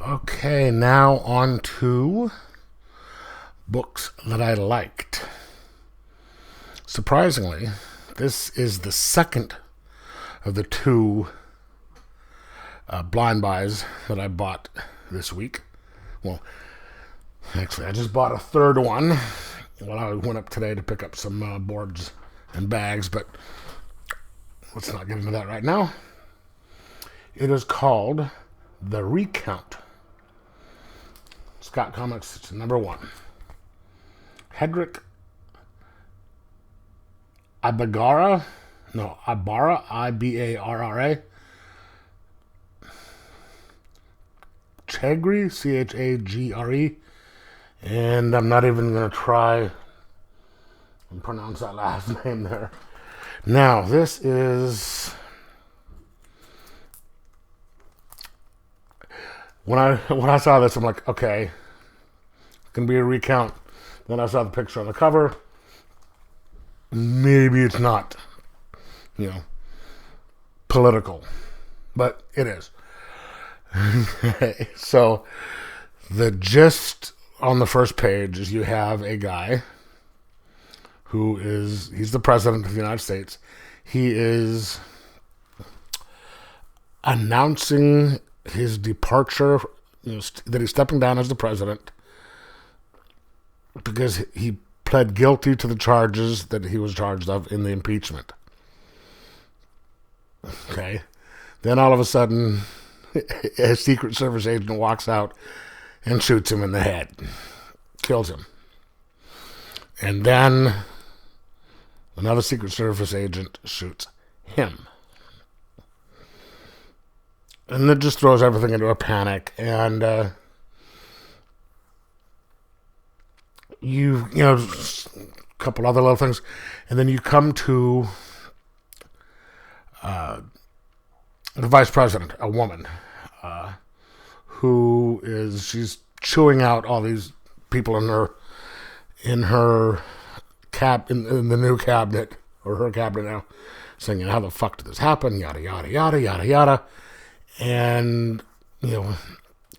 Okay, now on to books that I liked. Surprisingly, this is the second of the two blind buys that I bought this week. Well, actually, I just bought a third one. Well, I went up today to pick up some boards and bags, but let's not get into that right now. It is called The Recount. Scott Comics, it's number one. Hedrick Ibarra, Ibarra, Chagre, Chagre, and I'm not even going to try and pronounce that last name there. Now, this is... When I saw this, I'm like, okay, it's going to be a recount. Then I saw the picture on the cover. Maybe it's not, political, but it is. So the gist on the first page is you have a guy he's the president of the United States. He is announcing his departure, that he's stepping down as the president because he pled guilty to the charges that he was charged of in the impeachment. Okay. Then all of a sudden, a Secret Service agent walks out and shoots him in the head. Kills him. And then another Secret Service agent shoots him. And it just throws everything into a panic. And a couple other little things. And then you come to the vice president, a woman, she's chewing out all these people in the new cabinet, or her cabinet now, saying, how the fuck did this happen? Yada, yada, yada, yada, yada. And,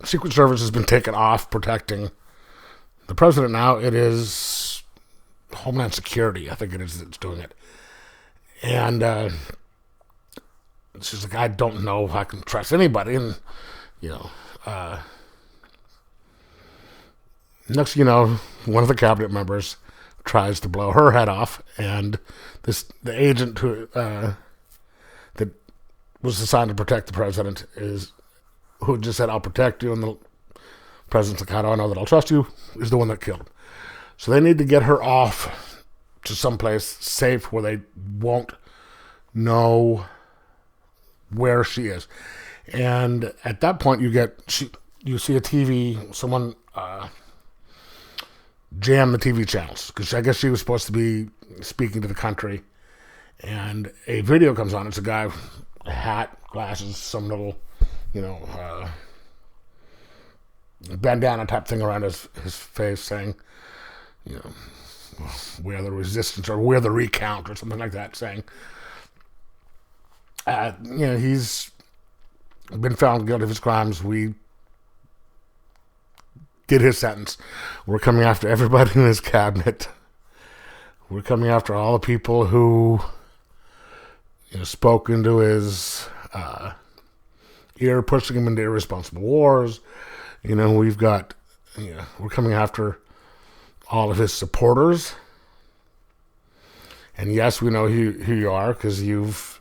Secret Service has been taken off protecting the president now. It is Homeland Security, I think it is, that's doing it. And she's like, I don't know if I can trust anybody. And, next you know, one of the cabinet members tries to blow her head off, and the agent that was assigned to protect the president who just said, I'll protect you, and the president's like, how do I know that I'll trust you, is the one that killed him. So they need to get her off to someplace safe where they won't know where she is. And at that point, you see a TV, someone jam the TV channels, because I guess she was supposed to be speaking to the country, and a video comes on. It's a guy with a hat, glasses, some little, bandana type thing around his face, saying, we're the resistance, or we're the recount, or something like that, saying, he's been found guilty of his crimes. We did his sentence. We're coming after everybody in his cabinet. We're coming after all the people who spoke into his ear, pushing him into irresponsible wars. We're coming after all of his supporters. And yes, we know who you are, because you've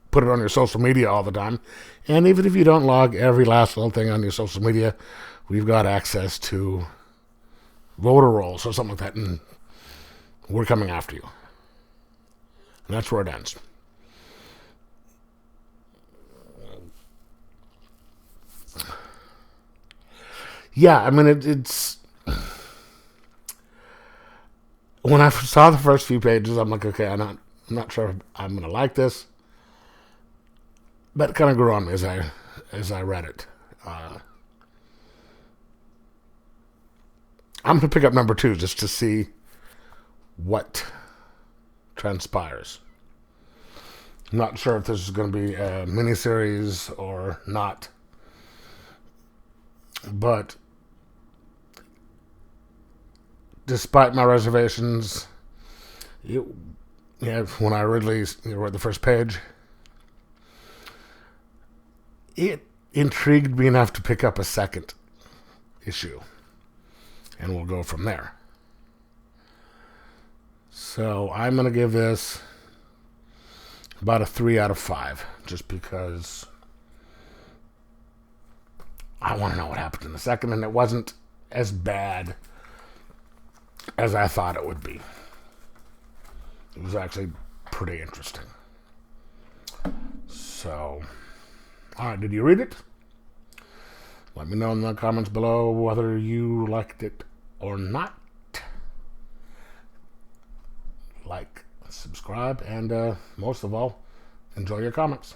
put it on your social media all the time. And even if you don't log every last little thing on your social media, we've got access to voter rolls or something like that, and we're coming after you. And that's where it ends. Yeah, I mean, it's... When I saw the first few pages, I'm like, okay, I'm not sure if I'm going to like this. But it kind of grew on me as I read it. I'm going to pick up number 2 just to see what transpires. I'm not sure if this is going to be a miniseries or not. But despite my reservations, when I originally read the first page, it intrigued me enough to pick up a second issue. And we'll go from there. So I'm going to give this about a 3 out of 5, just because I want to know what happened in the second, and it wasn't as bad as I thought it would be. It was actually pretty interesting. So, alright, did you read it? Let me know in the comments below whether you liked it or not. Like, subscribe, and most of all, enjoy your comics.